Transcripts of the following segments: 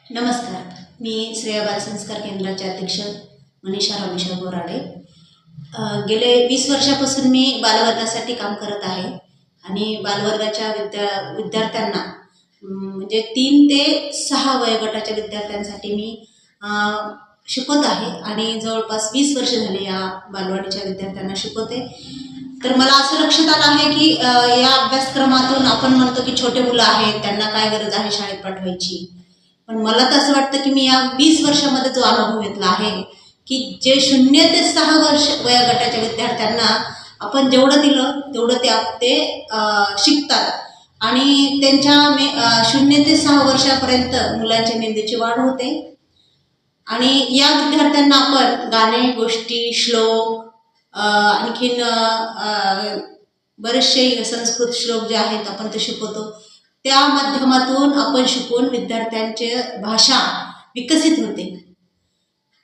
नमस्कार. मी श्रेया बालसंस्कार केंद्राचे अध्यक्ष मनीषा रामेश्वर बोराडे. गेले 20 वर्षापासून मी बालवर्गासाठी काम करत आहे आणि बालवर्गाच्या विद्यार्थ्यांना म्हणजे 3 ते 6 वयोगटाच्या विद्यार्थ्यांसाठी मी शिकवत आहे आणि जवळपास 20 वर्ष झाले या बालवाडीच्या विद्यार्थ्यांना शिकवते. तर मला असं लक्षात आलं आहे की या अभ्यासक्रमातून आपण म्हणतो की छोटे मुलं आहेत, त्यांना काय गरज आहे शाळेत पाठवायची. पण मला तर असं वाटतं की मी या 20 वर्षामध्ये जो अनुभव घेतला आहे की जे 0 ते 6 वर्ष वयोगटाच्या विद्यार्थ्यांना आपण जेवढं दिलं तेवढं ते शिकतात आणि त्यांच्या 0 ते 6 वर्षापर्यंत मुलांच्या मेंदूची वाढ होते. आणि या विद्यार्थ्यांना आपण गाणे, गोष्टी, श्लोक, आणखीन बरेचसे संस्कृत श्लोक जे आहेत आपण ते शिकवतो. त्या माध्यमातून आपण शिकून विद्यार्थ्यांची भाषा विकसित होते.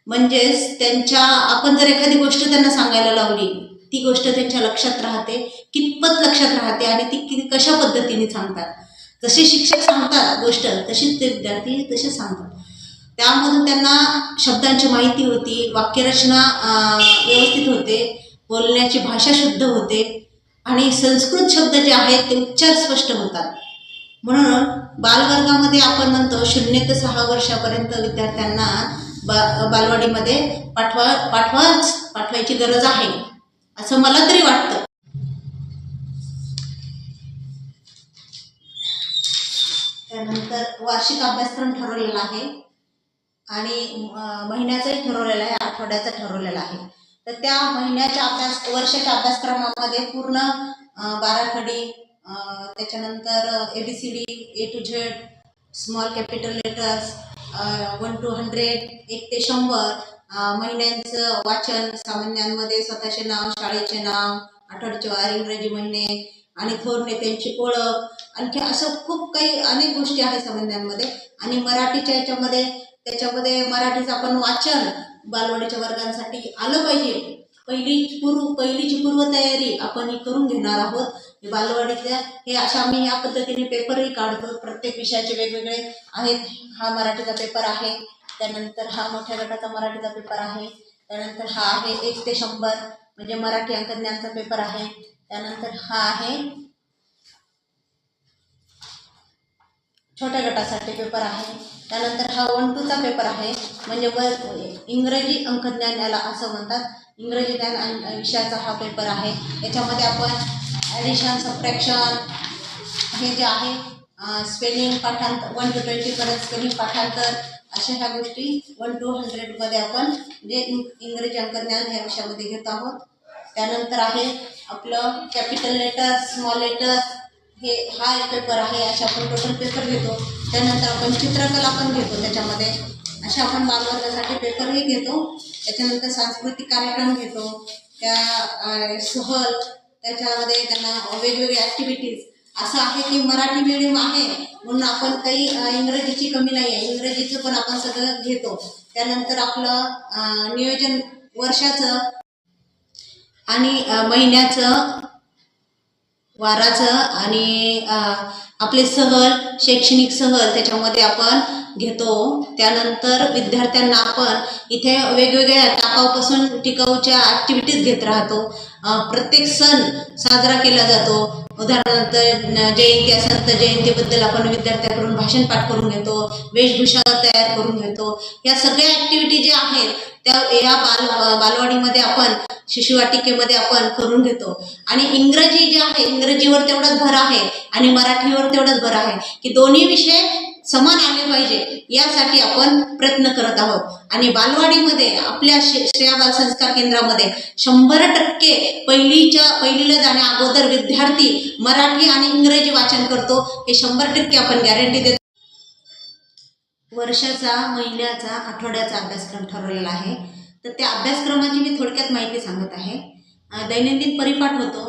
म्हणजेच आपण जर एखादी गोष्ट त्यांना सांगायला लावली, ती गोष्ट त्यांच्या लक्षात राहते, कितपत लक्षात राहते आणि ती कशा पद्धतीने सांगतात. जसे शिक्षक सांगतात गोष्ट तशीच ते विद्यार्थी तसे सांगतात. त्यामधून त्यांना शब्दांची माहिती होती, वाक्यरचना व्यवस्थित होते, बोलण्याची भाषा शुद्ध होते आणि संस्कृत शब्द जे आहेत ते उच्चार स्पष्ट होतात. म्हणून बालवर्गामध्ये आपण म्हणतो 0 ते 6 वर्षापर्यंत विद्यार्थ्यांना बालवाडीमध्ये पाठवायची गरज आहे असं मला तरी वाटतं. त्यानंतर वार्षिक अभ्यासक्रम ठरवलेला आहे आणि महिन्याचाही ठरवलेला आहे, आठवड्याचा ठरवलेला आहे. तर त्या वर्षाच्या अभ्यासक्रमामध्ये पूर्ण बाराखडी, त्याच्यानंतर ABCD, A to Z, small capital letters, 1 to 100, 1 ते 100, महिन्यांचं वाचन, सामान्यांमध्ये स्वतःचे नाव, शाळेचे नाव, आठवड्याचे वार, इंग्रजी महिने आणि थोर नेत्यांची ओळख, आणखी असं खूप काही अनेक गोष्टी आहेत सामान्यांमध्ये. आणि मराठीच्या त्याच्यामध्ये मराठीचं आपण वाचन बालवाडीच्या वर्गांसाठी आलं पाहिजे. पहिलीची पूर्वतयारी आपण करून घेणार आहोत. बालवाडीच्या आम्ही या पद्धतीने पेपरही काढतो. प्रत्येक विषयाचे वेगवेगळे आहेत. हा मराठीचा पेपर आहे, त्यानंतर हा मोठ्या गटाचा मराठीचा पेपर आहे, त्यानंतर हा आहे 1 ते 100 म्हणजे मराठी अंकज्ञानचा पेपर आहे, त्यानंतर हा आहे छोट्या गटासाठी पेपर आहे, त्यानंतर हा 1 to 2चा पेपर आहे म्हणजे इंग्रजी अंकज्ञान याला असं म्हणतात. इंग्रजी ज्ञान विषयाचा हा पेपर आहे. याच्यामध्ये आपण ॲडिशन, सबट्रॅक्शन हे जे आहे, स्पेलिंग, पाठांतर 1 to 20 पर्यंत स्पेलिंग, पाठांतर अशा ह्या गोष्टी 1 to 100 मध्ये आपण जे इंग्रजी अंकज्ञान ह्या विषयामध्ये घेत आहोत. त्यानंतर आहे आपलं कॅपिटल लेटर्स, स्मॉल लेटर्स, हा एक पेपर आहे. अशा आपण टोटल पेपर घेतो. त्यानंतर आपण चित्रकला पण घेतो त्याच्यामध्ये. अशा आपण बालवर्गासाठी पेपरही घेतो. त्याच्यानंतर सांस्कृतिक कार्यक्रम घेतो. त्या सहल, त्याच्यामध्ये त्यांना वेगवेगळे ॲक्टिव्हिटीज. असं आहे की मराठी मीडियम आहे म्हणून आपण काही इंग्रजीची कमी नाही आहे, इंग्रजीचं पण आपण सगळं घेतो. त्यानंतर आपलं नियोजन वर्षाचं आणि महिन्याचं, वाराचं आणि आपले सहल, शैक्षणिक सहल त्याच्यामध्ये आपण घेतो. त्यानंतर विद्यार्थ्यांना आपण इथे वेगवेगळ्या टाकाऊपासून टिकाऊच्या ॲक्टिव्हिटीज घेत राहतो. प्रत्येक सण साजरा केला जातो. उदाहरणार्थ जयंती असेल तर जयंतीबद्दल आपण विद्यार्थ्यांकडून भाषण पाठ करून घेतो, वेशभूषा तयार करून घेतो. या सगळ्या ॲक्टिव्हिटी ज्या आहेत त्या या बालवाडीमध्ये आपण शिशुवाटिकेमध्ये आपण करून घेतो. आणि इंग्रजी जे आहे, इंग्रजीवर तेवढाच भर आहे आणि मराठीवर तेवढाच भर आहे की दोन्ही विषय समान आले पाहिजे यासाठी आपण प्रयत्न करत आहोत. आणि बालवाडीमध्ये आपल्या श्रेया बालसंस्कार केंद्रामध्ये 100% पहिलीला जाण्या अगोदर विद्यार्थी मराठी आणि इंग्रजी वाचन करतो. हे 100% आपण गॅरंटी देतो. वर्षाचा, महिन्याचा, आठवड्याचा अभ्यासक्रम ठरवलेला आहे. तर त्या अभ्यासक्रमाची मी थोडक्यात माहिती सांगत आहे. दैनंदिन परिपाठ होतो,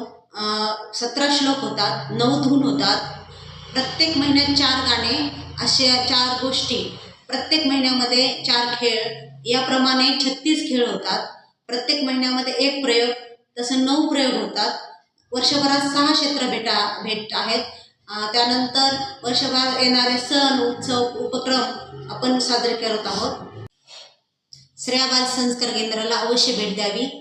17 श्लोक होतात, 9 धून होतात. प्रत्येक महिन्यात 4 गाणे, अशा 4 गोष्टी, प्रत्येक महिन्यामध्ये 4 खेळ, याप्रमाणे 36 खेळ होतात. प्रत्येक महिन्यामध्ये 1 प्रयोग, तसं 9 प्रयोग होतात. वर्षभरात 6 क्षेत्र भेट आहेत. त्यानंतर वर्षभर येणारे सण, उत्सव, उपक्रम उपक्रम आपण साजरे करत आहोत. श्रेया बाल संस्कार केंद्राला अवश्य भेट द्यावी.